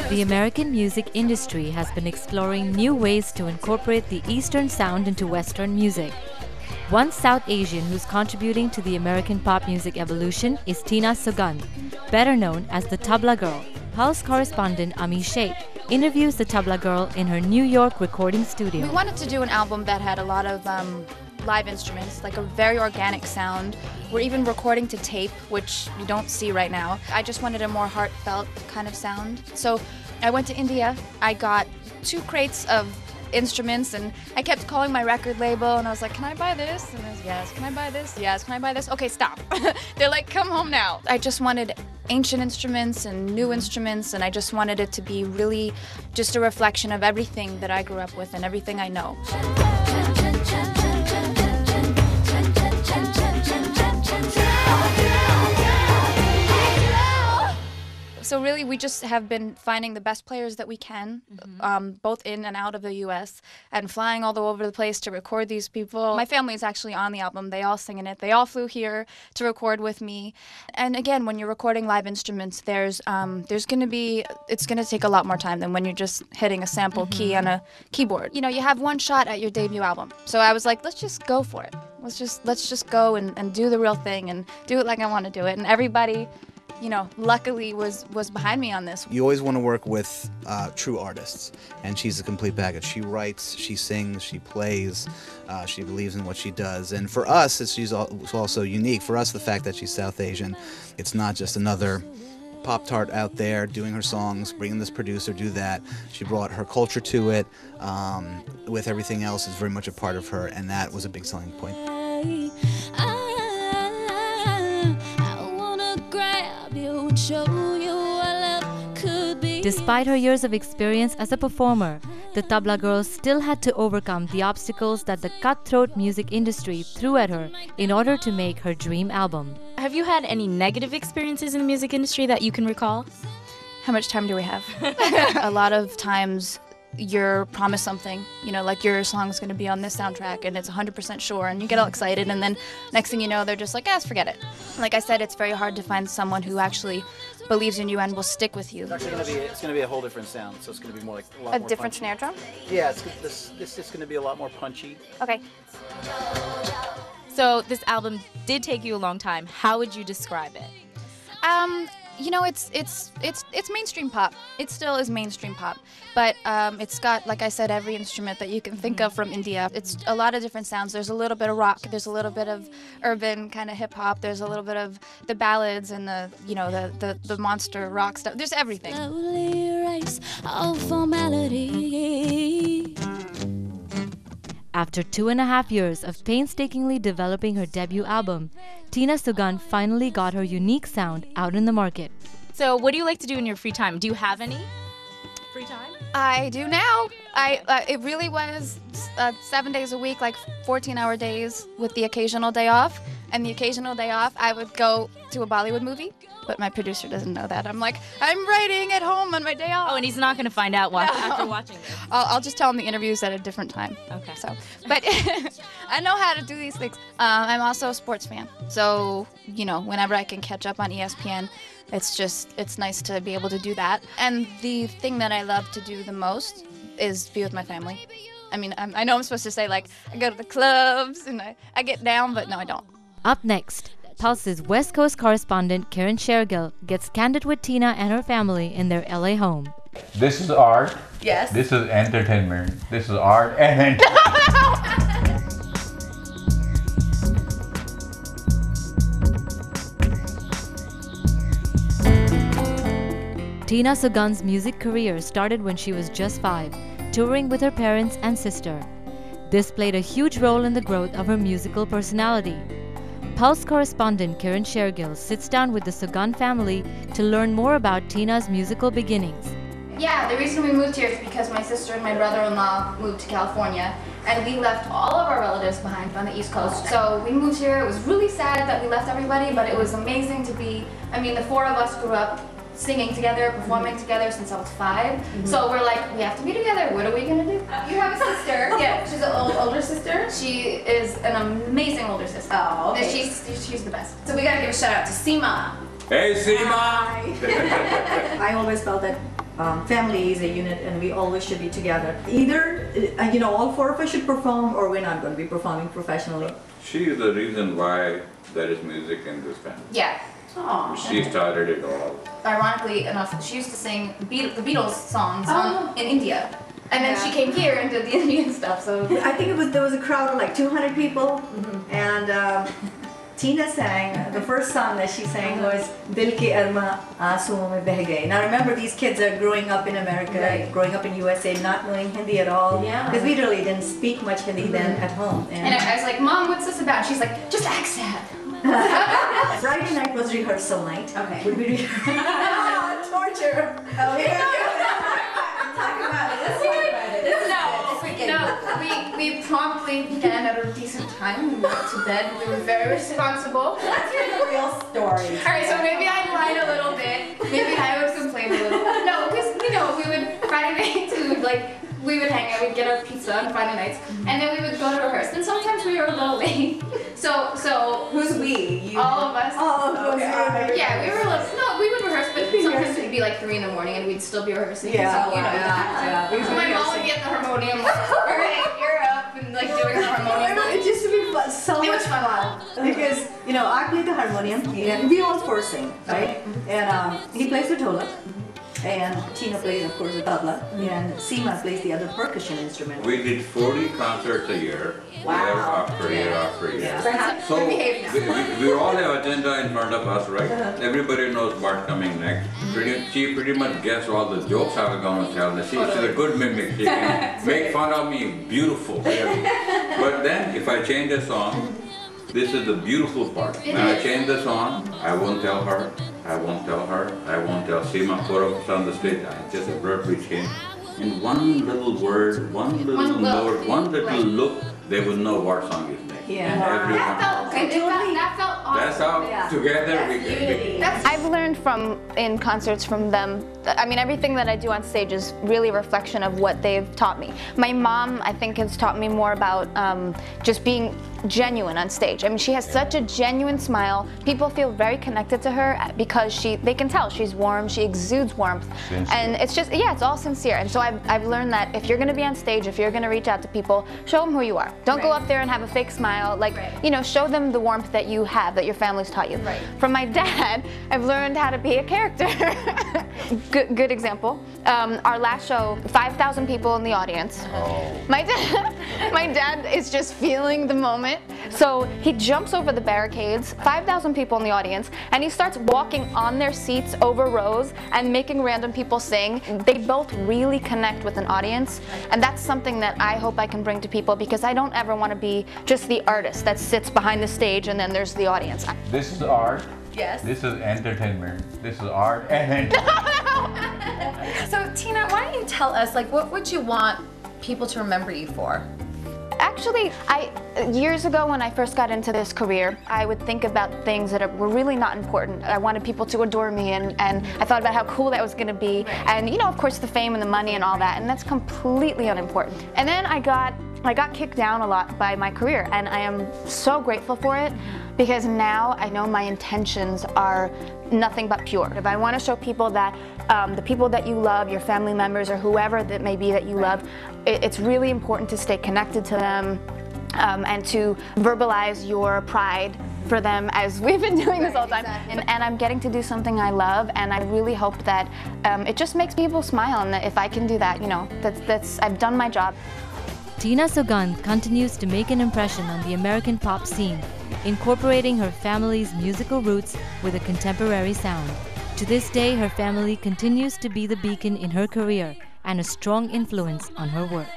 The American music industry has been exploring new ways to incorporate the Eastern sound into Western music. One South Asian who's contributing to the American pop music evolution is Tina Sugandh, better known as the TablaGirl. Pulse correspondent Ami Sheikh interviews the TablaGirl in her New York recording studio. We wanted to do an album that had a lot of live instruments, like a very organic sound. We're even recording to tape, which you don't see right now. I just wanted a more heartfelt kind of sound. So I went to India, I got 2 crates of instruments, and I kept calling my record label and I was like, can I buy this? And I was, yes. Can I buy this? Yes. Can I buy this? Okay, stop. They're like, come home now. I just wanted ancient instruments and new instruments, and I just wanted it to be really just a reflection of everything that I grew up with and everything I know. So really, we just have been finding the best players that we can, both in and out of the U.S., and flying all over the place to record these people. My family is actually on the album. They all sing in it. They all flew here to record with me. And again, when you're recording live instruments, it's going to take a lot more time than when you're just hitting a sample key on a keyboard. You know, you have one shot at your debut album. So I was like, let's just go for it. Let's just go and do the real thing and do it like I want to do it. And everybody, you know, luckily was behind me on this. You always want to work with true artists, and she's a complete package. She writes, she sings, she plays, she believes in what she does. And for us, she's also unique. For us, the fact that she's South Asian, it's not just another Pop-Tart out there doing her songs, bringing this producer, do that. She brought her culture to it. With everything else, it's very much a part of her, and that was a big selling point. Despite her years of experience as a performer, the TablaGirl still had to overcome the obstacles that the cutthroat music industry threw at her in order to make her dream album. Have you had any negative experiences in the music industry that you can recall? How much time do we have? A lot of times you're promised something, you know, like your song's going to be on this soundtrack and it's 100% sure, and you get all excited, and then next thing you know, they're just like, forget it. Like I said, it's very hard to find someone who actually believes in you and will stick with you. It's actually going to be a whole different sound, so it's going to be more like a lot more different punchy. Snare drum? Yeah, this is going to be a lot more punchy. Okay. So this album did take you a long time. How would you describe it? You know, it's mainstream pop. It still is mainstream pop, but it's got, like I said, every instrument that you can think of from India. It's a lot of different sounds. There's a little bit of rock. There's a little bit of urban kind of hip hop. There's a little bit of the ballads and the monster rock stuff. There's everything. After 2.5 years of painstakingly developing her debut album, Tina Sugandh finally got her unique sound out in the market. So what do you like to do in your free time? Do you have any free time? I do now. It really was 7 days a week, like 14-hour days with the occasional day off. And the occasional day off, I would go to a Bollywood movie. But my producer doesn't know that. I'm like, I'm writing at home on my day off. Oh, and he's not going to find out after watching this. I'll just tell him the interview's at a different time. Okay. So, but I know how to do these things. I'm also a sports fan. So, you know, whenever I can catch up on ESPN, it's nice to be able to do that. And the thing that I love to do the most is be with my family. I mean, I know I'm supposed to say, like, I go to the clubs and I get down, but no, I don't. Up next, Pulse's West Coast correspondent Karen Shergill gets candid with Tina and her family in their LA home. This is art. Yes. This is entertainment. This is art and entertainment. Tina Sugandh's music career started when she was just 5, touring with her parents and sister. This played a huge role in the growth of her musical personality. Pulse correspondent Karen Shergill sits down with the Sugandh family to learn more about Tina's musical beginnings. Yeah, the reason we moved here is because my sister and my brother-in-law moved to California, and we left all of our relatives behind on the East Coast. So we moved here. It was really sad that we left everybody, but it was amazing to be, I mean, the 4 of us grew up singing together, performing together since I was 5. So we're like, we have to be together. What are we gonna do? You have a sister. Yeah, she's an older sister. She is an amazing older sister. Oh, okay. She's the best. So we gotta give a shout out to Seema. Hey, Seema! I always felt that family is a unit, and we always should be together. Either, all four of us should perform, or we're not going to be performing professionally. She is the reason why there is music in this family. Yeah. Aww. She started it all. Ironically enough, she used to sing the Beatles songs in India. And then she came here and did the Indian stuff, so... I think there was a crowd of like 200 people, and Tina sang, the first song that she sang was Dil Ke Arma Aansuon Mein Beh Gaye. Now remember, these kids are growing up in America, growing up in USA, not knowing Hindi at all. Because we really didn't speak much Hindi then at home. And I was like, Mom, what's this about? She's like, just accent. Friday night was rehearsal night. Okay. Would we torture. Oh, talk about it. Let's talk about it. We promptly began at a decent time. We went to bed. We were very responsible. Let's hear the real story. Alright, so maybe I lied a little bit. Maybe I would complain a little. No, because, we would, Friday nights, we would hang out, we'd get our pizza on Friday nights, and then we would go to rehearse. And sometimes we were a little late. So who's we? You? all of us. Oh, okay. Yeah, we were we would rehearse, but sometimes it'd be like 3 in the morning and we'd still be rehearsing. Yeah, so, yeah. My mom would be at the harmonium, alright, you're up, and doing the harmonium. It used to be fun, so much fun. Because, I play the harmonium, and we all four sing, right? And he plays the dholak. And Tina plays, of course, the tabla, and Seema plays the other percussion instrument. We did 40 concerts a year, year after year after year. Yeah. So we all have agenda in front of us, right? Everybody knows what's coming next. She pretty much guessed all the jokes I was going to tell. She's a good mimic. She can make fun of me, beautiful. Really. But then, if I change a song, this is the beautiful part. When I change the song, I won't tell her. I won't tell her. I won't tell Seema, 4 of us on the stage. I just abruptly change. In one little word, one little note, one little look, they will know what song is next. Yeah. And everyone. That felt awesome. That's how together we can be. I've learned in concerts from them. Everything that I do on stage is really a reflection of what they've taught me. My mom, I think, has taught me more about just being genuine on stage. She has such a genuine smile. People feel very connected to her because they can tell she's warm, she exudes warmth. Sincere. And it's just, it's all sincere. And so I've learned that if you're gonna be on stage, if you're gonna reach out to people, show them who you are. Don't go up there and have a fake smile. Show them the warmth that you have, that your family's taught you. Right. From my dad, I've learned how to be a character. Good example. Our last show, 5,000 people in the audience. Oh. My dad is just feeling the moment. So he jumps over the barricades, 5,000 people in the audience, and he starts walking on their seats over rows and making random people sing. They both really connect with an audience, and that's something that I hope I can bring to people, because I don't ever want to be just the artist that sits behind the stage and then there's the audience. This is art. Yes. This is entertainment. This is art and entertainment. So Tina, why don't you tell us, what would you want people to remember you for? Actually, years ago when I first got into this career, I would think about things that were really not important. I wanted people to adore me, and I thought about how cool that was going to be, and of course the fame and the money and all that, and that's completely unimportant. And then I got kicked down a lot by my career, and I am so grateful for it, because now I know my intentions are nothing but pure. If I want to show people that the people that you love, your family members or whoever that may be that you love, it's really important to stay connected to them and to verbalize your pride for them, as we've been doing this all the time. Exactly. And I'm getting to do something I love, and I really hope that it just makes people smile, and that if I can do that, I've done my job. Tina Sugandh continues to make an impression on the American pop scene, incorporating her family's musical roots with a contemporary sound. To this day, her family continues to be the beacon in her career and a strong influence on her work.